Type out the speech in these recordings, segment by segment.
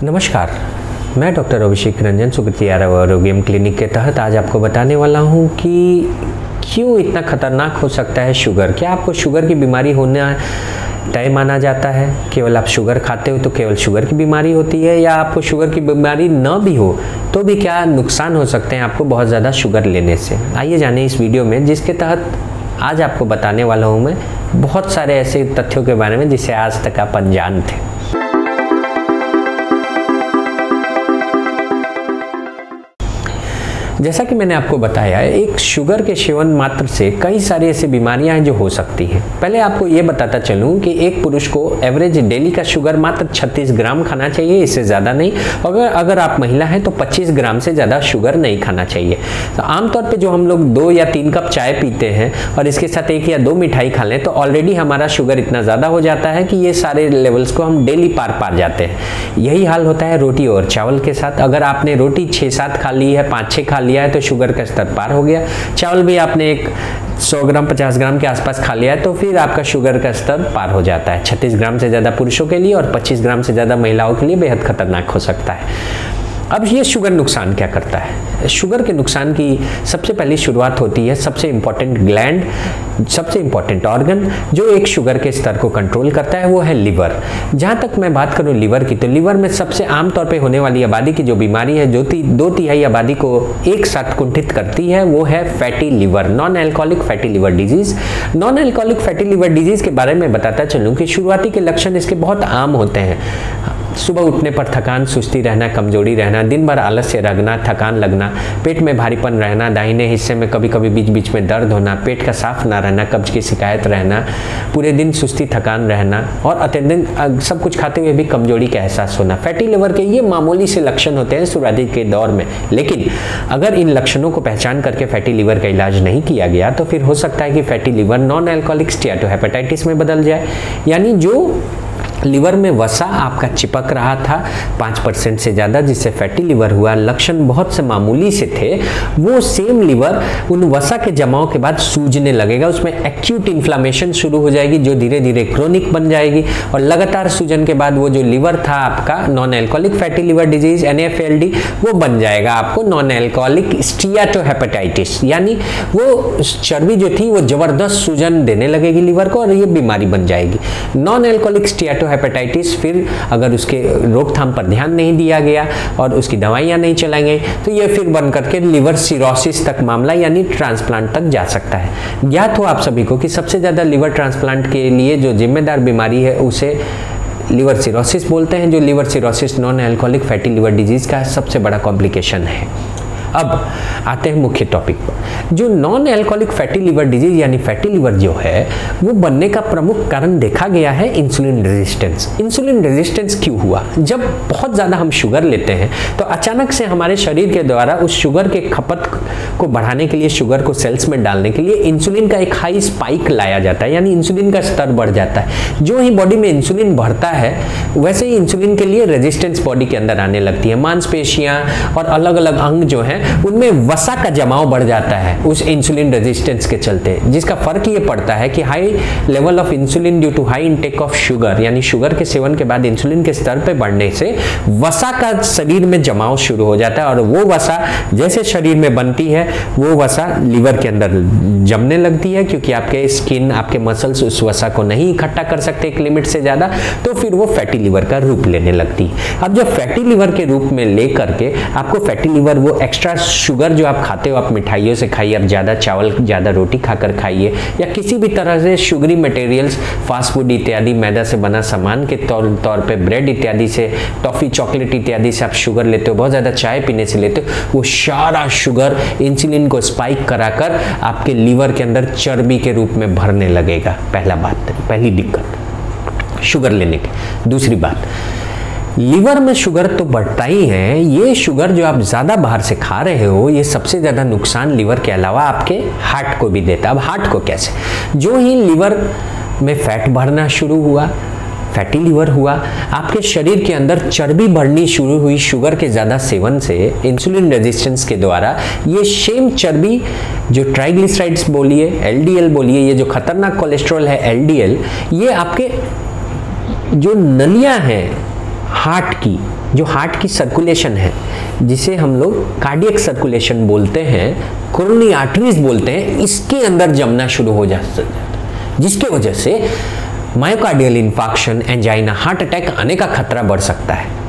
नमस्कार, मैं डॉक्टर अभिषेक रंजन सुकृति आरोग्यम क्लिनिक के तहत आज आपको बताने वाला हूं कि क्यों इतना खतरनाक हो सकता है शुगर। क्या आपको शुगर की बीमारी होना तय माना जाता है? केवल आप शुगर खाते हो तो केवल शुगर की बीमारी होती है, या आपको शुगर की बीमारी न भी हो तो भी क्या नुकसान हो सकते हैं आपको बहुत ज़्यादा शुगर लेने से? आइए जानें इस वीडियो में, जिसके तहत आज आपको बताने वाला हूँ मैं बहुत सारे ऐसे तथ्यों के बारे में जिसे आज तक आप अनजान थे। जैसा कि मैंने आपको बताया, एक शुगर के सेवन मात्र से कई सारी ऐसी बीमारियां हैं जो हो सकती हैं। पहले आपको ये बताता चलूं कि एक पुरुष को एवरेज डेली का शुगर मात्र 36 ग्राम खाना चाहिए, इससे ज़्यादा नहीं। अगर आप महिला हैं तो 25 ग्राम से ज़्यादा शुगर नहीं खाना चाहिए। तो आमतौर पे जो हम लोग 2 या 3 कप चाय pीते हैं और इसके साथ 1 या 2 मिठाई खा लें तो ऑलरेडी हमारा शुगर इतना ज़्यादा हो जाता है कि ये सारे लेवल्स को हम डेली पार जाते हैं। यही हाल होता है रोटी और चावल के साथ। अगर आपने रोटी 6-7 खा ली है, 5-6 खा लिया है तो शुगर का स्तर पार हो गया। चावल भी आपने 100 ग्राम 50 ग्राम के आसपास खा लिया है तो फिर आपका शुगर का स्तर पार हो जाता है। 36 ग्राम से ज़्यादा पुरुषों के लिए और 25 ग्राम से ज़्यादा महिलाओं के लिए बेहद खतरनाक हो सकता है। अब ये शुगर नुकसान क्या करता है? शुगर के नुकसान की सबसे पहली शुरुआत होती है सबसे इंपॉर्टेंट ग्लैंड, सबसे इंपॉर्टेंट ऑर्गन जो एक शुगर के स्तर को कंट्रोल करता है, वो है लिवर। जहाँ तक मैं बात करूँ लिवर की, तो लिवर में सबसे आमतौर पे होने वाली आबादी की जो बीमारी है जो 2/3 आबादी को एक साथ कुंठित करती है, वो है fatty liver, non alcoholic fatty liver disease. Non alcoholic fatty liver disease के बारे में बताता चलूँ कि शुरुआती के लक्षण इसके बहुत आम होते हैं। सुबह उठने पर थकान, सुस्ती रहना, कमजोरी रहना, दिन भर आलस्य लगना, थकान लगना, पेट में भारीपन रहना, दाहिने हिस्से में कभी कभी बीच बीच में दर्द होना, पेट का साफ ना रहना, कब्ज की शिकायत रहना, पूरे दिन सुस्ती थकान रहना और अत्यधिक सब कुछ खाते हुए भी कमजोरी का एहसास होना। फैटी लिवर के ये मामूली से लक्षण होते हैं शुरुआती के दौर में, लेकिन अगर इन लक्षणों को पहचान करके फैटी लिवर का इलाज नहीं किया गया तो फिर हो सकता है कि फैटी लिवर नॉन एल्कोहलिक स्टीएटोहेपेटाइटिस में बदल जाए। यानी जो लिवर में वसा आपका चिपक रहा था 5% से ज़्यादा, जिससे फैटी लिवर हुआ, लक्षण बहुत से मामूली से थे, वो सेम लिवर उन वसा के जमाव के बाद सूजने लगेगा, उसमें एक्यूट इन्फ्लामेशन शुरू हो जाएगी जो धीरे धीरे क्रोनिक बन जाएगी और लगातार सूजन के बाद वो जो लिवर था आपका non alcoholic fatty liver disease NAFLD, वो बन जाएगा आपको नॉन एल्कोहलिक स्टीएटोहेपेटाइटिस। यानी वो चर्बी जो थी वो जबरदस्त सूजन देने लगेगी लिवर को और ये बीमारी बन जाएगी नॉन एल्कोहलिक स्टीएटोहेपेटाइटिस। फिर अगर उसके रोकथाम पर ध्यान नहीं दिया गया और उसकी दवाइयां नहीं चलाई गई तो ये फिर बन करके लिवर सिरोसिस तक मामला यानी ट्रांसप्लांट तक जा सकता है। ज्ञात हो आप सभी को कि सबसे ज़्यादा लिवर ट्रांसप्लांट के लिए जो जिम्मेदार बीमारी है उसे लिवर सिरोसिस बोलते हैं, जो liver cirrhosis non alcoholic fatty liver disease का सबसे बड़ा कॉम्प्लिकेशन है। अब आते हैं मुख्य टॉपिक पर। जो non alcoholic fatty liver disease यानी फैटी लिवर जो है वो बनने का प्रमुख कारण देखा गया है इंसुलिन रेजिस्टेंस। इंसुलिन रेजिस्टेंस क्यों हुआ? जब बहुत ज़्यादा हम शुगर लेते हैं तो अचानक से हमारे शरीर के द्वारा उस शुगर के खपत को बढ़ाने के लिए, शुगर को सेल्स में डालने के लिए इंसुलिन का एक हाई स्पाइक लाया जाता है, यानी इंसुलिन का स्तर बढ़ जाता है। जो ही बॉडी में इंसुलिन बढ़ता है वैसे ही इंसुलिन के लिए रेजिस्टेंस बॉडी के अंदर आने लगती है। मांसपेशियां और अलग अलग अंग जो है उनमें वसा का जमाव बढ़ जाता है उस इंसुलिन रेजिस्टेंस के चलते, जिसका फर्क ये पड़ता है कि high level of insulin due to high intake of sugar, यानी शुगर के सेवन के बाद इंसुलिन के स्तर पे बढ़ने से वसा का शरीर में जमाव शुरू हो जाता है और वो वसा जैसे शरीर में बनती है वो वसा लिवर के अंदर जमने लगती है, क्योंकि आपके स्किन, आपके मसल्स उस वसा को नहीं इकट्ठा कर सकते एक लिमिट से ज्यादा, तो फिर वो फैटी लिवर का रूप लेने लगती है। अब जब फैटी लिवर के रूप में ले करके आपको फैटी लिवर, वो एक्स्ट्रा शुगर जो आप खाते हो, आप मिठाइयों से खाइए, आप ज़्यादा चावल, ज़्यादा रोटी खाकर खाइए, या किसी भी तरह से शुगरी मटेरियल्स, फास्ट फूड इत्यादि, मैदा से बना सामान के तौर पे ब्रेड इत्यादि से, टॉफ़ी, चॉकलेट इत्यादि से आप शुगर लेते हो, बहुत ज़्यादा चाय पीने से लेते हो, वो सारा शुगर इंसुलिन को स्पाइक कराकर आपके लीवर के अंदर चर्बी के रूप में भरने लगेगा। पहली दिक्कत शुगर लेने की। दूसरी बात, लीवर में शुगर तो बढ़ता ही है, ये शुगर जो आप ज़्यादा बाहर से खा रहे हो ये सबसे ज़्यादा नुकसान लीवर के अलावा आपके हार्ट को भी देता है। अब हार्ट को कैसे? जो ही लीवर में फैट बढ़ना शुरू हुआ, फैटी लिवर हुआ, आपके शरीर के अंदर चर्बी बढ़नी शुरू हुई शुगर के ज़्यादा सेवन से, इंसुलिन रेजिस्टेंस के द्वारा, ये सेम चर्बी जो ट्राइग्लिसराइड्स बोलिए, LDL बोलिए, ये जो खतरनाक कोलेस्ट्रॉल है LDL, ये आपके जो नलियाँ हैं हार्ट की, जो हार्ट की सर्कुलेशन है, जिसे हम लोग कार्डियक सर्कुलेशन बोलते हैं, कोरोनरी आर्टरीज बोलते हैं, इसके अंदर जमना शुरू हो जाता है, जिसके वजह से myocardial infarction, angina, heart attack आने का खतरा बढ़ सकता है।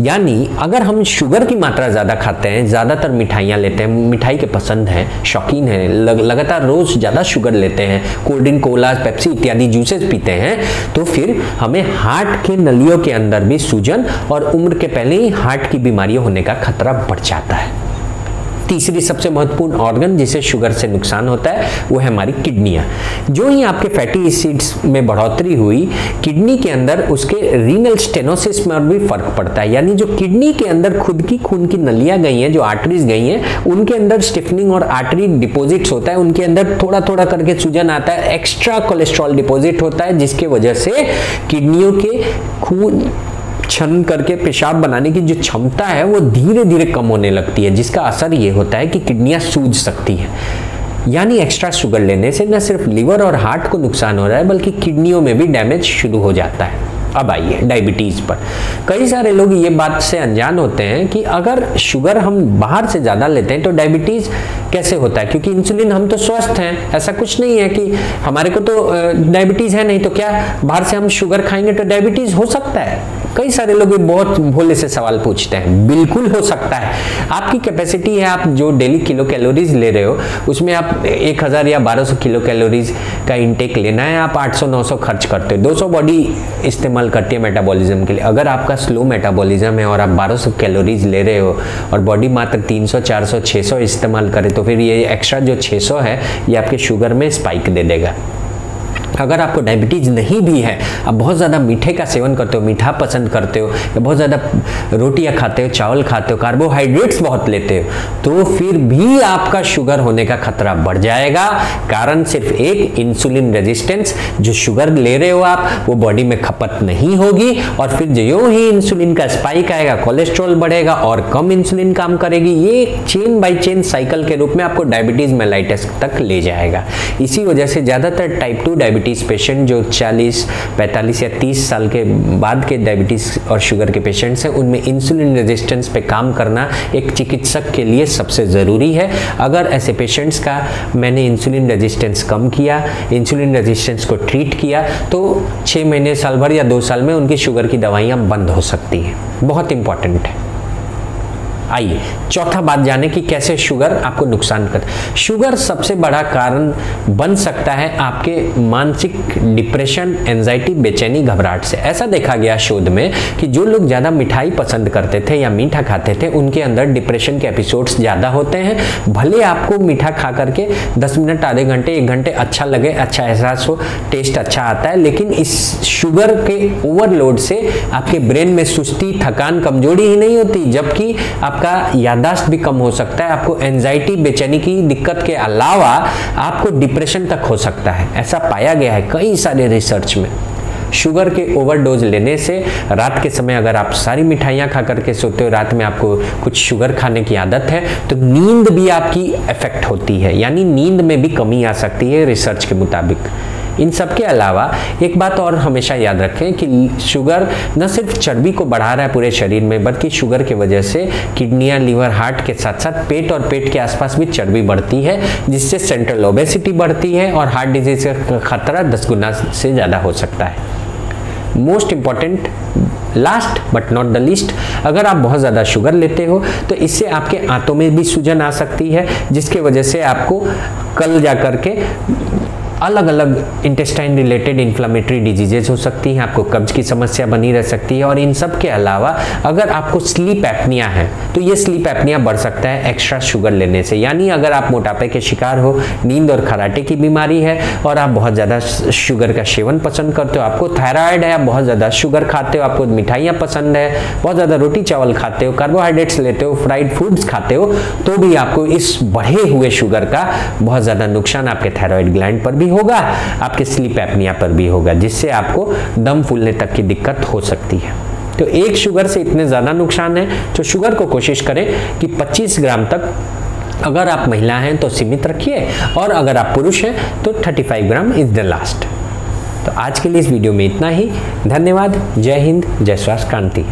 यानी अगर हम शुगर की मात्रा ज़्यादा खाते हैं, ज़्यादातर मिठाइयाँ लेते हैं, मिठाई के पसंद हैं, शौकीन हैं, लगातार रोज़ ज़्यादा शुगर लेते हैं, कोल्ड ड्रिंक, कोला, पेप्सी इत्यादि जूसेस पीते हैं, तो फिर हमें हार्ट के नलियों के अंदर भी सूजन और उम्र के पहले ही हार्ट की बीमारियाँ होने का खतरा बढ़ जाता है। तीसरी सबसे महत्वपूर्ण ऑर्गन जिसे शुगर से नुकसान होता है वो है हमारी किडनियाँ। जो ही आपके फैटी एसिड्स में बढ़ोतरी हुई, किडनी के अंदर उसके रीनल स्टेनोसिस में भी फर्क पड़ता है। यानी जो किडनी के अंदर खुद की खून की नलियाँ गई हैं, जो आर्टरीज गई हैं, उनके अंदर स्टिफनिंग और आर्टरी डिपॉजिट्स होता है, उनके अंदर थोड़ा थोड़ा करके सूजन आता है, एक्स्ट्रा कोलेस्ट्रॉल डिपॉजिट होता है, जिसके वजह से किडनियों के खून छन करके पेशाब बनाने की जो क्षमता है वो धीरे धीरे कम होने लगती है, जिसका असर ये होता है कि किडनियां सूज सकती हैं। यानी एक्स्ट्रा शुगर लेने से न सिर्फ लिवर और हार्ट को नुकसान हो रहा है, बल्कि किडनियों में भी डैमेज शुरू हो जाता है। अब आइए डायबिटीज़ पर। कई सारे लोग ये बात से अनजान होते हैं कि अगर शुगर हम बाहर से ज़्यादा लेते हैं तो डायबिटीज़ कैसे होता है, क्योंकि इंसुलिन, हम तो स्वस्थ हैं, ऐसा कुछ नहीं है कि हमारे को तो डायबिटीज़ है नहीं, तो क्या बाहर से हम शुगर खाएंगे तो डायबिटीज़ हो सकता है? कई सारे लोग बहुत भोले से सवाल पूछते हैं। बिल्कुल हो सकता है। आपकी कैपेसिटी है, आप जो डेली किलो कैलोरीज ले रहे हो उसमें आप 1000 या 1200 किलो कैलोरीज का इंटेक लेना है, आप 800-900 खर्च करते हो, 200 बॉडी इस्तेमाल करती है मेटाबॉलिज्म के लिए। अगर आपका स्लो मेटाबॉलिज्म है और आप 1200 कैलोरीज ले रहे हो और बॉडी मात्र 300, 400, 600 इस्तेमाल करे, तो फिर ये एक्स्ट्रा जो 600 है ये आपके शुगर में स्पाइक दे देगा। अगर आपको डायबिटीज़ नहीं भी है, आप बहुत ज़्यादा मीठे का सेवन करते हो, मीठा पसंद करते हो, या बहुत ज़्यादा रोटियां खाते हो, चावल खाते हो, कार्बोहाइड्रेट्स बहुत लेते हो, तो फिर भी आपका शुगर होने का खतरा बढ़ जाएगा। कारण सिर्फ एक, इंसुलिन रेजिस्टेंस। जो शुगर ले रहे हो आप वो बॉडी में खपत नहीं होगी, और फिर जो ही इंसुलिन का स्पाइक आएगा, कोलेस्ट्रॉल बढ़ेगा और कम इंसुलिन काम करेगी। ये चेन बाई चेन साइकिल के रूप में आपको डायबिटीज़ मेलाइटस तक ले जाएगा। इसी वजह से ज़्यादातर टाइप 2 डायबिटीज़ पेशेंट जो 40, 45 या 30 साल के बाद के डायबिटीज और शुगर के पेशेंट्स हैं, उनमें इंसुलिन रेजिस्टेंस पे काम करना एक चिकित्सक के लिए सबसे ज़रूरी है। अगर ऐसे पेशेंट्स का मैंने इंसुलिन रेजिस्टेंस कम किया, इंसुलिन रेजिस्टेंस को ट्रीट किया, तो 6 महीने, साल भर या 2 साल में उनकी शुगर की दवाइयाँ बंद हो सकती हैं। बहुत इंपॉर्टेंट है। आइए चौथा बात जाने कि कैसे शुगर आपको नुकसान कर। शुगर सबसे बड़ा कारण बन सकता है आपके मानसिक डिप्रेशन, एंजाइटी, बेचैनी, घबराहट से। ऐसा देखा गया शोध में कि जो लोग ज़्यादा मिठाई पसंद करते थे या मीठा खाते थे, उनके अंदर डिप्रेशन के एपिसोड्स ज़्यादा होते हैं। भले आपको मीठा खा करके 10 मिनट, आधे घंटे, 1 घंटे अच्छा लगे, अच्छा एहसास हो, टेस्ट अच्छा आता है, लेकिन इस शुगर के ओवरलोड से आपके ब्रेन में सुस्ती, थकान, कमजोरी ही नहीं होती, जबकि आपका याददाश्त भी कम हो सकता है। आपको एंजाइटी, बेचैनी की दिक्कत के अलावा आपको डिप्रेशन तक हो सकता है। ऐसा पाया गया है कई सारे रिसर्च में। शुगर के ओवरडोज लेने से रात के समय अगर आप सारी मिठाइयाँ खा करके सोते हो, रात में आपको कुछ शुगर खाने की आदत है, तो नींद भी आपकी इफेक्ट होती है, यानी नींद में भी कमी आ सकती है रिसर्च के मुताबिक। इन सब के अलावा एक बात और हमेशा याद रखें कि शुगर न सिर्फ चर्बी को बढ़ा रहा है पूरे शरीर में, बल्कि शुगर की वजह से किडनियां, लीवर, हार्ट के साथ साथ पेट और पेट के आसपास भी चर्बी बढ़ती है, जिससे सेंट्रल ओबेसिटी बढ़ती है और हार्ट डिजीज का खतरा 10 गुना से ज़्यादा हो सकता है। Most important, last but not the least, अगर आप बहुत ज़्यादा शुगर लेते हो तो इससे आपके आंतों में भी सूजन आ सकती है, जिसके वजह से आपको कल जा कर के अलग अलग इंटेस्टाइन रिलेटेड इन्फ्लामेटरी डिजीजेज हो सकती हैं, आपको कब्ज की समस्या बनी रह सकती है। और इन सब के अलावा अगर आपको स्लीप एपनिया है तो ये स्लीप एपनिया बढ़ सकता है एक्स्ट्रा शुगर लेने से। यानी अगर आप मोटापे के शिकार हो, नींद और खराटे की बीमारी है और आप बहुत ज़्यादा शुगर का सेवन पसंद करते हो, आपको थायराइड है, आप बहुत ज़्यादा शुगर खाते हो, आपको मिठाइयाँ पसंद है, बहुत ज़्यादा रोटी चावल खाते हो, कार्बोहाइड्रेट्स लेते हो, फ्राइड फूड्स खाते हो, तो भी आपको इस बढ़े हुए शुगर का बहुत ज़्यादा नुकसान आपके थायराइड ग्लैंड पर भी होगा, आपके स्लीप एपनिया पर भी होगा, जिससे आपको दम फूलने तक की दिक्कत हो सकती है। तो एक शुगर से इतने ज़्यादा नुकसान है, तो शुगर को कोशिश करें कि 25 ग्राम तक, अगर आप महिला हैं तो सीमित रखिए, और अगर आप पुरुष हैं तो 35 ग्राम इज द लास्ट। तो आज के लिए इस वीडियो में इतना ही। धन्यवाद। जय हिंद, जय स्वास्थ्य क्रांति।